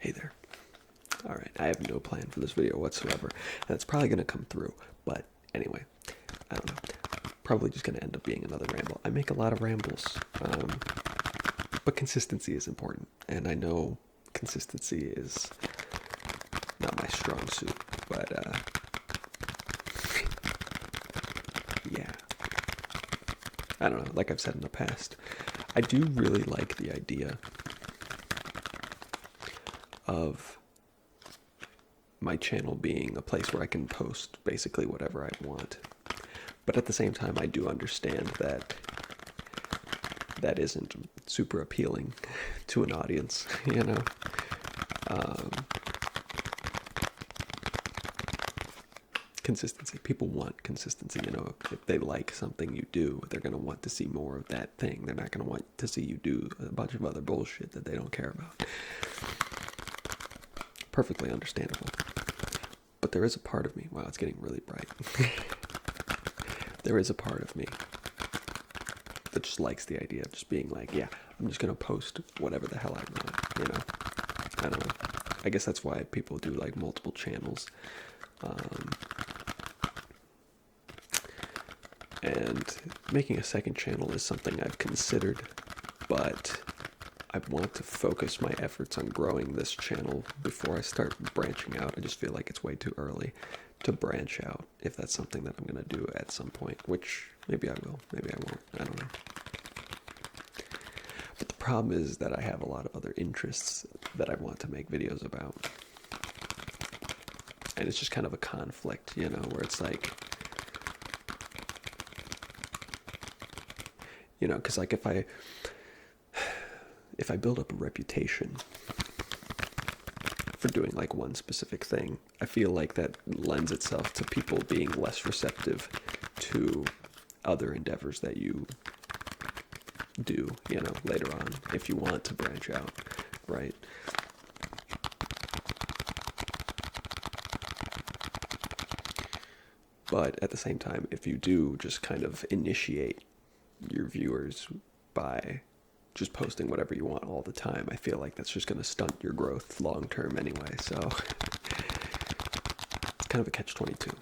Hey there. Alright, I have no plan for this video whatsoever. And it's probably going to come through. But anyway, I don't know. Probably just going to end up being another ramble. I make a lot of rambles. But consistency is important. And I know consistency is not my strong suit. But, yeah. I don't know. Like I've said in the past, I do really like the idea of my channel being a place where I can post basically whatever I want. But at the same time, I do understand that that isn't super appealing to an audience, you know? Consistency. People want consistency, you know? If they like something you do, they're going to want to see more of that thing. They're not going to want to see you do a bunch of other bullshit that they don't care about. Perfectly understandable. But there is a part of me, wow, it's getting really bright. There is a part of me that just likes the idea of just being like, yeah, I'm just gonna post whatever the hell I want, you know? I don't know. I guess that's why people do like multiple channels. And making a second channel is something I've considered, but I want to focus my efforts on growing this channel before I start branching out. I just feel like it's way too early to branch out, if that's something that I'm going to do at some point, which maybe I will, maybe I won't, I don't know. But the problem is that I have a lot of other interests that I want to make videos about. And it's just kind of a conflict, you know, where it's like, you know, because like if I build up a reputation for doing like one specific thing, I feel like that lends itself to people being less receptive to other endeavors that you do, you know, later on, if you want to branch out, right? But at the same time, if you do just kind of initiate your viewers by just posting whatever you want all the time, I feel like that's just going to stunt your growth long term anyway, so it's kind of a catch-22.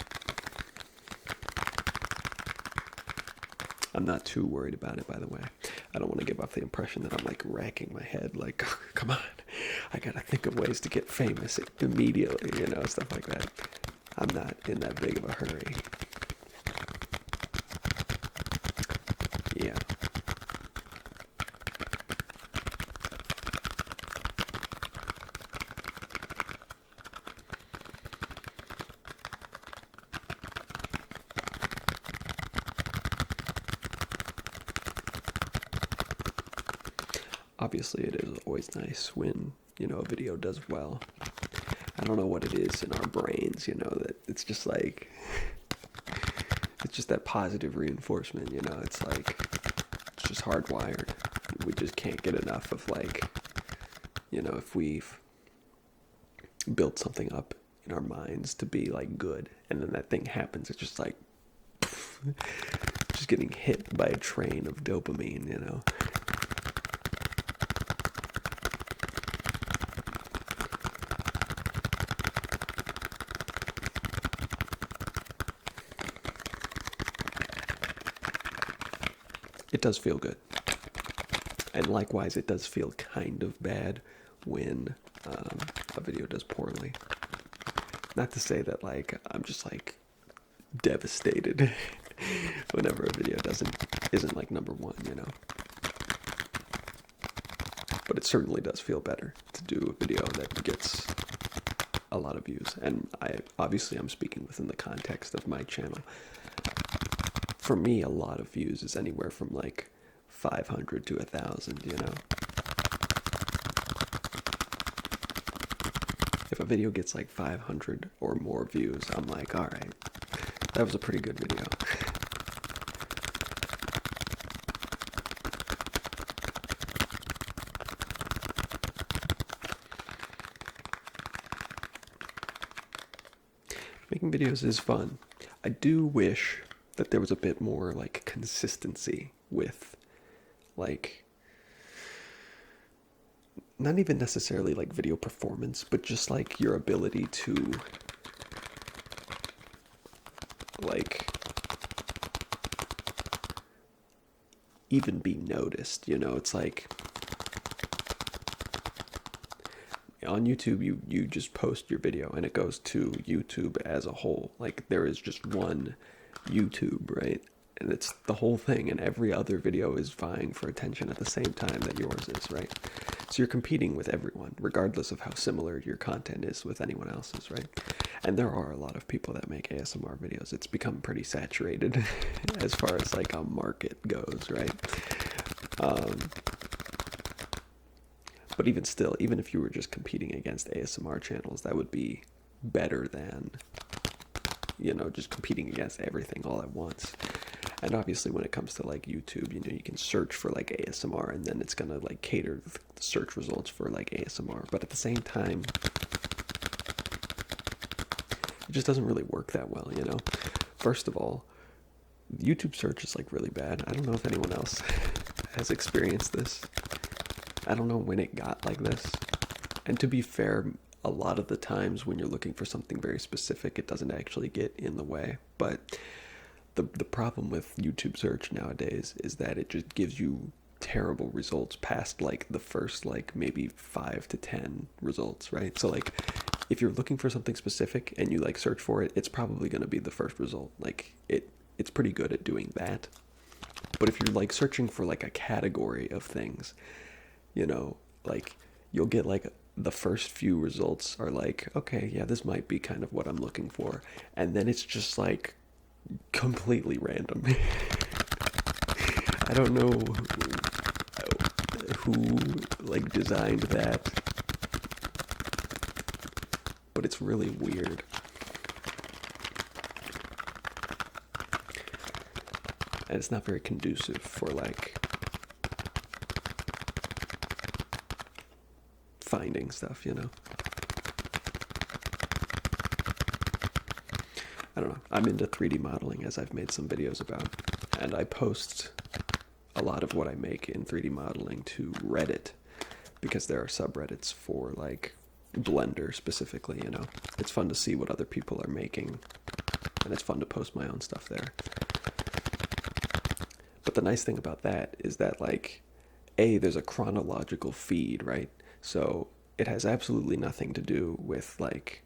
I'm not too worried about it, by the way. I don't want to give off the impression that I'm like racking my head, like, oh, come on, I gotta think of ways to get famous immediately, you know, stuff like that. I'm not in that big of a hurry. Yeah. Obviously, it is always nice when, you know, a video does well. I don't know what it is in our brains, you know, that it's just like, it's just that positive reinforcement, you know, it's like, it's just hardwired. We just can't get enough of like, you know, if we've built something up in our minds to be like good, and then that thing happens, it's just like, just getting hit by a train of dopamine, you know. It does feel good. And likewise, it does feel kind of bad when a video does poorly. Not to say that, like, I'm just, like, devastated whenever a video isn't, like, number one, you know? But it certainly does feel better to do a video that gets a lot of views. And I'm speaking within the context of my channel. For me, a lot of views is anywhere from like 500 to 1,000, you know? If a video gets like 500 or more views, I'm like, alright, that was a pretty good video. Making videos is fun. I do wish that there was a bit more like consistency with like not even necessarily like video performance, but just like your ability to like even be noticed, you know? It's like on YouTube you just post your video and it goes to YouTube as a whole. Like there is just one YouTube, right? And it's the whole thing, and every other video is vying for attention at the same time that yours is, right? So you're competing with everyone, regardless of how similar your content is with anyone else's, right? And there are a lot of people that make ASMR videos. It's become pretty saturated as far as like a market goes, right? But even still, even if you were just competing against ASMR channels, that would be better than, you know, just competing against everything all at once. And obviously when it comes to like YouTube, you know, you can search for like ASMR and then it's gonna like cater the search results for like ASMR. But at the same time, it just doesn't really work that well, you know? First of all, YouTube search is like really bad. I don't know if anyone else has experienced this. I don't know when it got like this. And to be fair, a lot of the times when you're looking for something very specific, it doesn't actually get in the way. But the problem with YouTube search nowadays is that it just gives you terrible results past like the first like maybe 5 to 10 results, right? So like if you're looking for something specific and you like search for it, it's probably going to be the first result. Like it's pretty good at doing that. But if you're like searching for like a category of things, you know, like you'll get like the first few results are like, okay, yeah, this might be kind of what I'm looking for. And then it's just like completely random. I don't know who like designed that, but it's really weird. And it's not very conducive for like finding stuff, you know? I don't know. I'm into 3D modeling, as I've made some videos about, and I post a lot of what I make in 3D modeling to Reddit because there are subreddits for like Blender specifically, you know. It's fun to see what other people are making, and it's fun to post my own stuff there. But the nice thing about that is that like, there's a chronological feed, right? So it has absolutely nothing to do with like,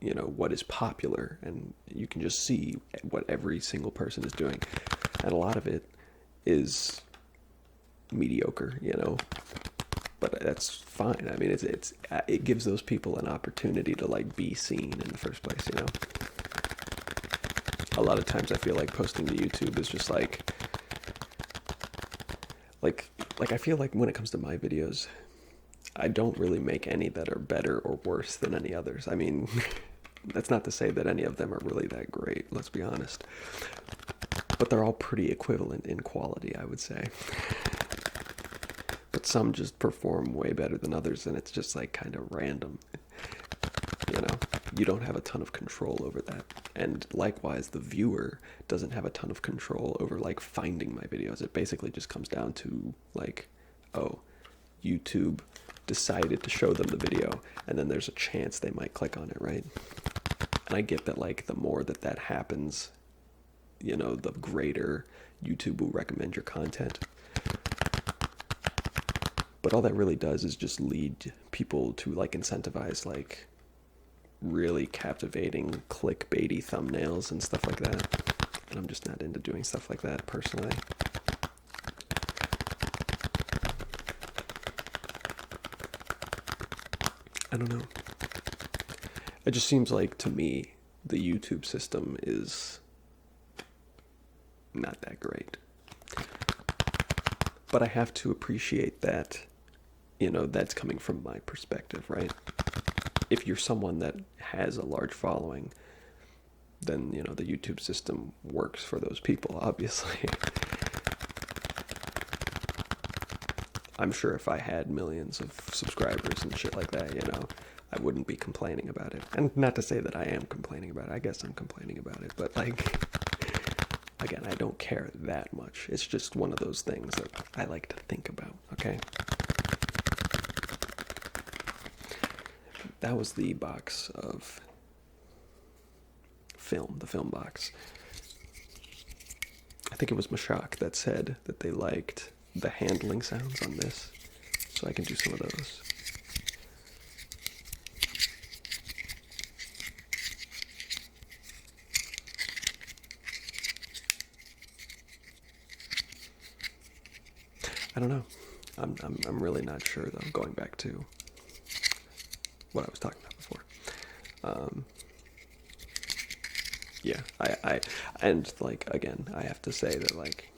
you know, what is popular, and you can just see what every single person is doing, and a lot of it is mediocre, you know, but that's fine. I mean, it gives those people an opportunity to like be seen in the first place, you know. A lot of times I feel like posting to YouTube is just like I feel like when it comes to my videos, I don't really make any that are better or worse than any others. I mean, that's not to say that any of them are really that great, let's be honest. But they're all pretty equivalent in quality, I would say. But some just perform way better than others, and it's just like kind of random. You know, you don't have a ton of control over that. And likewise, the viewer doesn't have a ton of control over like finding my videos. It basically just comes down to like, oh, YouTube decided to show them the video, and then there's a chance they might click on it, right? And I get that like the more that happens, you know, the greater YouTube will recommend your content. But all that really does is just lead people to like incentivize like really captivating clickbaity thumbnails and stuff like that. And I'm just not into doing stuff like that personally. I don't know. It just seems like to me the YouTube system is not that great. But I have to appreciate that, you know, that's coming from my perspective, right? If you're someone that has a large following, then, you know, the YouTube system works for those people, obviously. I'm sure if I had millions of subscribers and shit like that, you know, I wouldn't be complaining about it. And not to say that I am complaining about it. I guess I'm complaining about it. But, like, again, I don't care that much. It's just one of those things that I like to think about, okay? that was the box of film, the film box. I think it was Mashak that said that they liked the handling sounds on this, so I can do some of those. I don't know. I'm really not sure though. Going back to what I was talking about before. Yeah, and like again, I have to say that like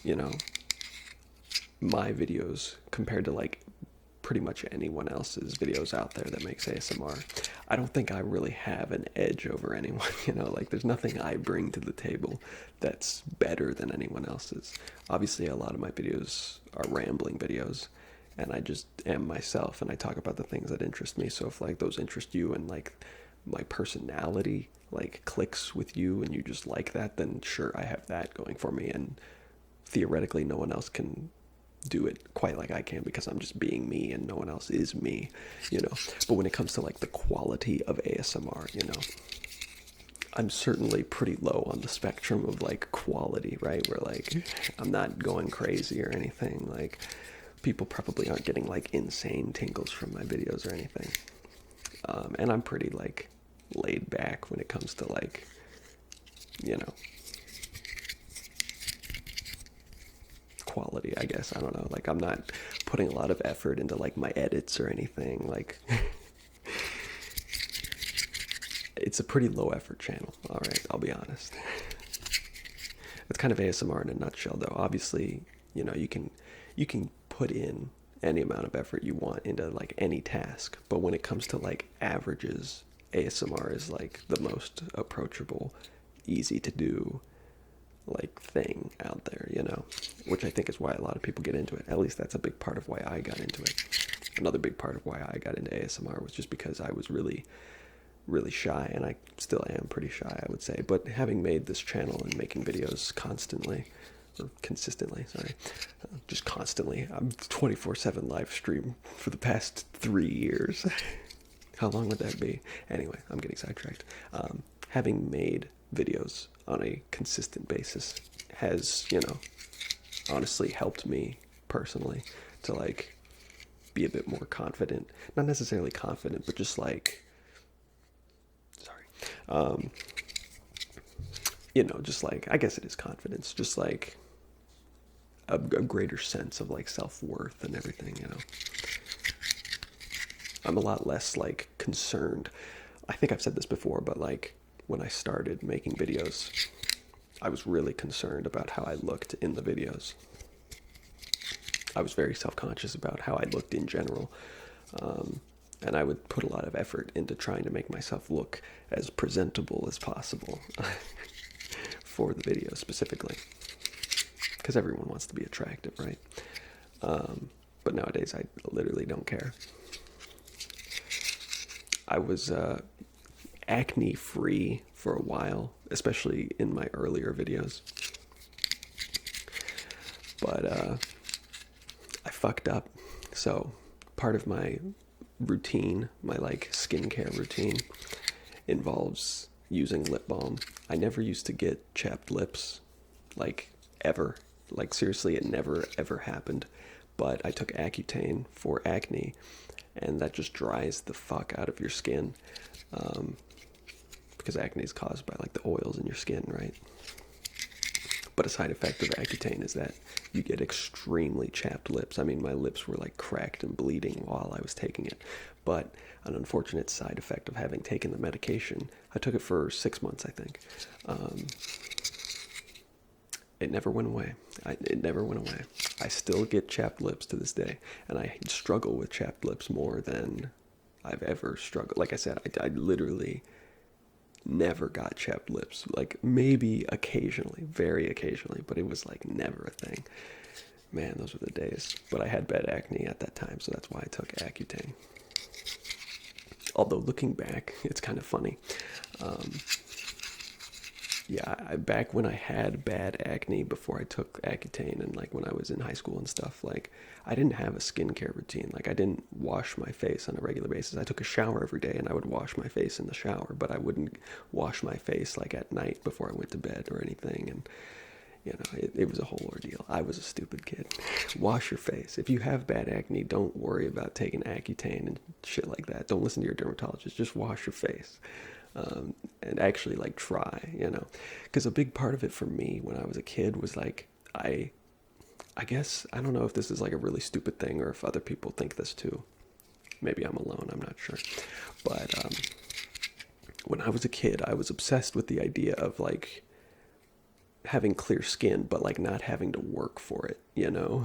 you know, my videos compared to like pretty much anyone else's videos out there that makes ASMR, I don't think I really have an edge over anyone, you know, like there's nothing I bring to the table that's better than anyone else's. Obviously, a lot of my videos are rambling videos, and I just am myself and I talk about the things that interest me. So if like those interest you and like my personality like clicks with you and you just like that, then sure, I have that going for me, and theoretically no one else can do it quite like I can because I'm just being me and no one else is me, you know. But when it comes to like the quality of ASMR, you know, I'm certainly pretty low on the spectrum of like quality, right? Where like I'm not going crazy or anything. Like people probably aren't getting like insane tingles from my videos or anything. And I'm pretty like laid back when it comes to like, you know, quality, I guess. I don't know. Like I'm not putting a lot of effort into like my edits or anything. Like it's a pretty low effort channel. All right, I'll be honest. It's kind of ASMR in a nutshell, though. Obviously, you know, you can put in any amount of effort you want into like any task, but when it comes to like averages, ASMR is like the most approachable, easy to do like thing out there, you know, which I think is why a lot of people get into it. At least that's a big part of why I got into it. Another big part of why I got into ASMR was just because I was really shy, and I still am pretty shy, I would say. But having made this channel and making videos constantly, or consistently, sorry, just constantly, I'm 24/7 live stream for the past 3 years. How long would that be? Anyway, I'm getting sidetracked. Having made videos on a consistent basis has, you know, honestly helped me personally to like be a bit more confident. Not necessarily confident, but just like, you know, just like, I guess it is confidence, just like a greater sense of like self-worth and everything, you know. I'm a lot less like concerned. I think I've said this before, but like when I started making videos, I was really concerned about how I looked in the videos. I was very self-conscious about how I looked in general. And I would put a lot of effort into trying to make myself look as presentable as possible for the video specifically. Because everyone wants to be attractive, right? But nowadays, I literally don't care. I was acne-free for a while, especially in my earlier videos. But I fucked up. So part of my routine, my like skincare routine, involves using lip balm. I never used to get chapped lips, like ever. Like seriously, it never ever happened. But I took Accutane for acne, and that just dries the fuck out of your skin. Because acne is caused by like the oils in your skin, right? But a side effect of Accutane is that you get extremely chapped lips. I mean, my lips were like cracked and bleeding while I was taking it. But an unfortunate side effect of having taken the medication, I took it for 6 months, I think. It never went away. It never went away. I still get chapped lips to this day, and I struggle with chapped lips more than I've ever struggled. Like I said, I literally never got chapped lips. Like maybe occasionally, very occasionally, but it was like never a thing. Man, those were the days. But I had bad acne at that time, so that's why I took Accutane. Although looking back, it's kind of funny. Yeah, back when I had bad acne before I took Accutane and like when I was in high school and stuff, like I didn't have a skincare routine. Like I didn't wash my face on a regular basis. I took a shower every day and I would wash my face in the shower, but I wouldn't wash my face like at night before I went to bed or anything. And you know, it was a whole ordeal. I was a stupid kid. Wash your face. If you have bad acne, don't worry about taking Accutane and shit like that. Don't listen to your dermatologist. Just wash your face. And actually like try, you know, because a big part of it for me when I was a kid was like I guess I don't know if this is like a really stupid thing or if other people think this too. Maybe I'm alone, I'm not sure. But when I was a kid, I was obsessed with the idea of like having clear skin, but like not having to work for it, you know?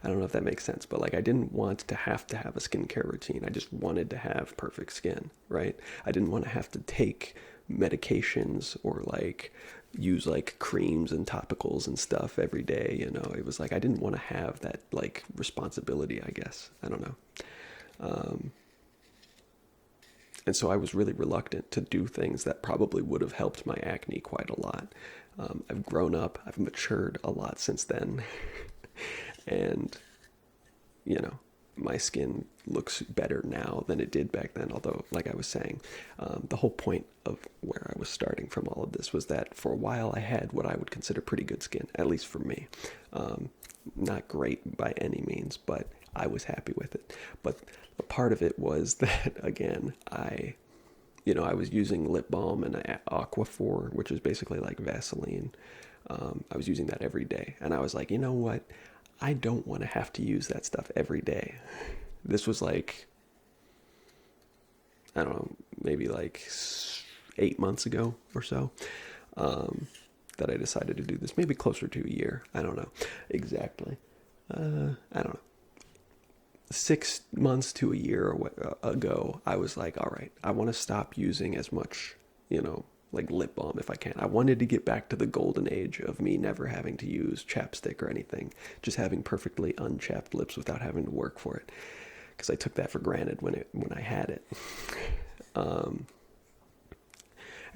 I don't know if that makes sense, but like I didn't want to have a skincare routine. I just wanted to have perfect skin, right? I didn't want to have to take medications or like use like creams and topicals and stuff every day, you know? It was like I didn't want to have that like responsibility, I guess. I don't know. Um, and so I was really reluctant to do things that probably would have helped my acne quite a lot. I've grown up, I've matured a lot since then. And, you know, my skin looks better now than it did back then. Although, like I was saying, the whole point of where I was starting from all of this was that for a while I had what I would consider pretty good skin, at least for me. Not great by any means, but I was happy with it. But a part of it was that, again, I was using lip balm and Aquaphor, which is basically like Vaseline. I was using that every day. And I was like, you know what? I don't want to have to use that stuff every day. This was like, I don't know, maybe like 8 months ago or so, that I decided to do this. Maybe closer to a year. I don't know exactly. I don't know. 6 months to a year ago, I was like, all right, I want to stop using as much, like lip balm if I can. I wanted to get back to the golden age of me never having to use chapstick or anything, just having perfectly unchapped lips without having to work for it, because I took that for granted when I had it. And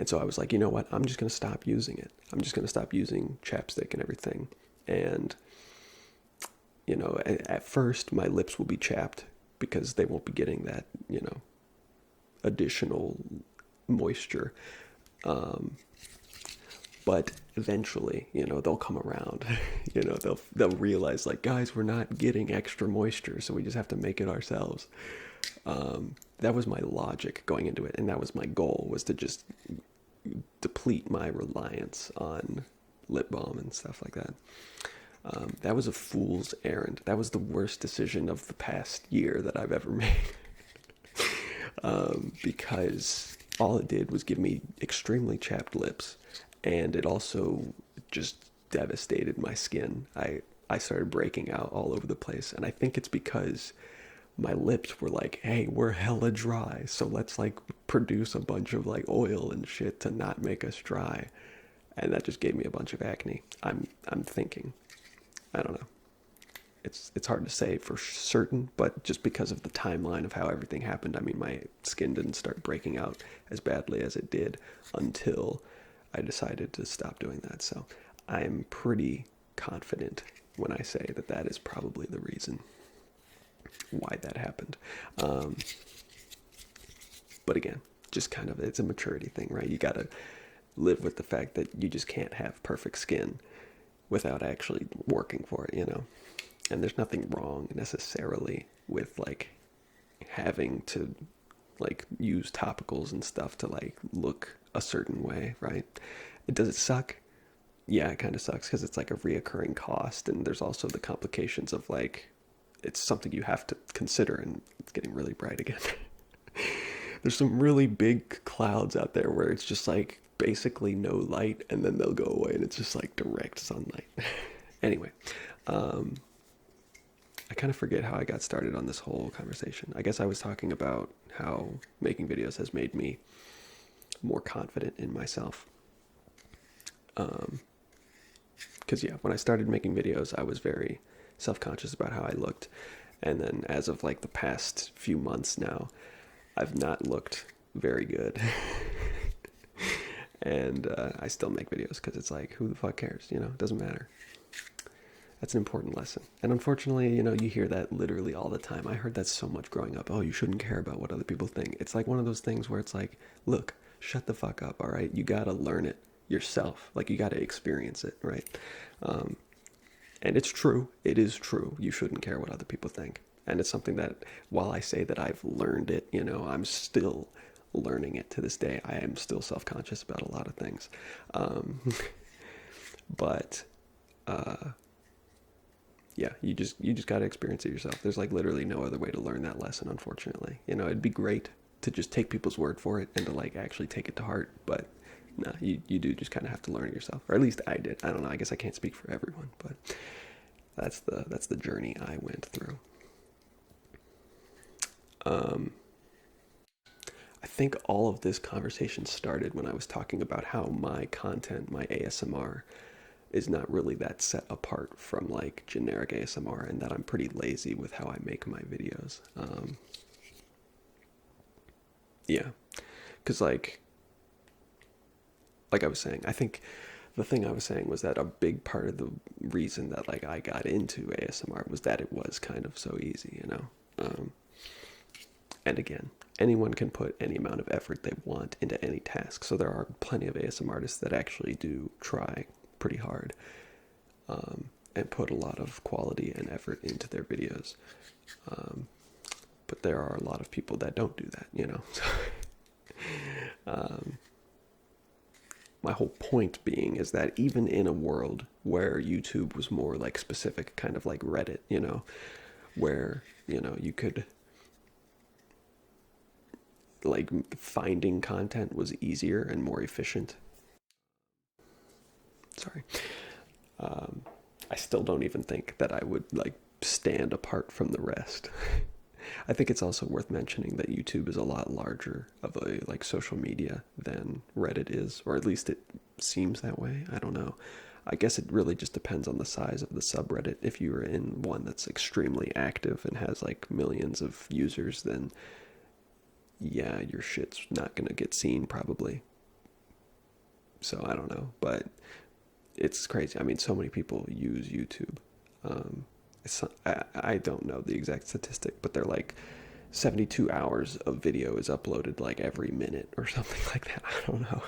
so I was like, you know what? I'm just going to stop using it. I'm just going to stop using chapstick and everything. And at first my lips will be chapped because they won't be getting that, additional moisture. But eventually, they'll come around. They'll realize like, guys, we're not getting extra moisture, so we just have to make it ourselves. That was my logic going into it, and that was my goal, was to just deplete my reliance on lip balm and stuff like that. That was a fool's errand. That was the worst decision of the past year that I've ever made. Because all it did was give me extremely chapped lips, and it also just devastated my skin. I started breaking out all over the place, and I think it's because my lips were like, hey, we're hella dry, so let's like produce a bunch of like oil and shit to not make us dry. And that just gave me a bunch of acne. I'm thinking. I don't know. It's hard to say for certain, but just because of the timeline of how everything happened, I mean, my skin didn't start breaking out as badly as it did until I decided to stop doing that. So I'm pretty confident when I say that that is probably the reason why that happened. But again, just kind of, it's a maturity thing, right? You gotta live with the fact that you just can't have perfect skin without actually working for it, And there's nothing wrong necessarily with like having to like use topicals and stuff to like look a certain way, right? Does it suck? Yeah, it kind of sucks because it's like a reoccurring cost, and there's also the complications of like, it's something you have to consider. And it's getting really bright again. There's some really big clouds out there where it's just like basically no light, and then they'll go away and it's just like direct sunlight. Anyway, I kind of forget how I got started on this whole conversation. I guess I was talking about how making videos has made me more confident in myself. Because yeah, when I started making videos, I was very self-conscious about how I looked. And then as of like the past few months now, I've not looked very good. And I still make videos because it's like, who the fuck cares? You know, it doesn't matter. That's an important lesson. And unfortunately, you know, you hear that literally all the time. I heard that so much growing up. Oh, you shouldn't care about what other people think. It's like one of those things where it's like, look, shut the fuck up, all right? You gotta learn it yourself. Like, you gotta experience it, right? Um, and it's true. It is true. You shouldn't care what other people think. And it's something that, while I say that I've learned it, you know, I'm still learning it to this day. I am still self-conscious about a lot of things. Um, but yeah, you just got to experience it yourself. There's like literally no other way to learn that lesson, unfortunately. You know, it'd be great to just take people's word for it and to like actually take it to heart, but no, you do just kind of have to learn it yourself. Or at least I did. I don't know. I guess I can't speak for everyone, but that's the journey I went through. Um, I think all of this conversation started when I was talking about how my content, my ASMR, is not really that set apart from like generic ASMR, and that I'm pretty lazy with how I make my videos. Yeah, because like I was saying, I think the thing I was saying was that a big part of the reason that like I got into ASMR was that it was kind of so easy, you know. And again, anyone can put any amount of effort they want into any task. So there are plenty of ASM artists that actually do try pretty hard, and put a lot of quality and effort into their videos. But there are a lot of people that don't do that, you know. um, my whole point being is that even in a world where YouTube was more like specific, kind of like Reddit, you know, where, you know, you could like finding content was easier and more efficient. Sorry. Um, I still don't even think that I would like stand apart from the rest. I think it's also worth mentioning that YouTube is a lot larger of a like social media than Reddit is, or at least it seems that way. I don't know. I guess it really just depends on the size of the subreddit. If you're in one that's extremely active and has like millions of users, then yeah, your shit's not gonna get seen probably. So I don't know, but it's crazy. I mean, so many people use YouTube. I don't know the exact statistic, but they're like 72 hours of video is uploaded like every minute or something like that. I don't know.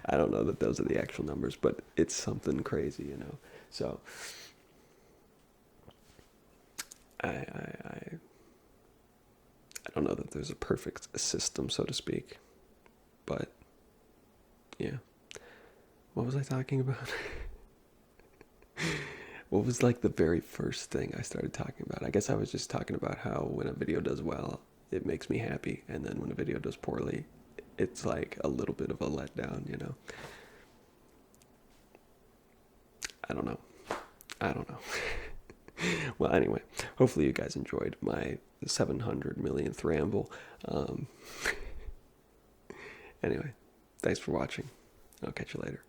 I don't know that those are the actual numbers, but it's something crazy, you know. So I don't know that there's a perfect system, so to speak, but yeah. What was I talking about? What was like the very first thing I started talking about? I guess I was just talking about how when a video does well, it makes me happy, and then when a video does poorly, it's like a little bit of a letdown, you know? I don't know. I don't know. Well, anyway, hopefully you guys enjoyed my 700 millionth ramble. Um, anyway, thanks for watching. I'll catch you later.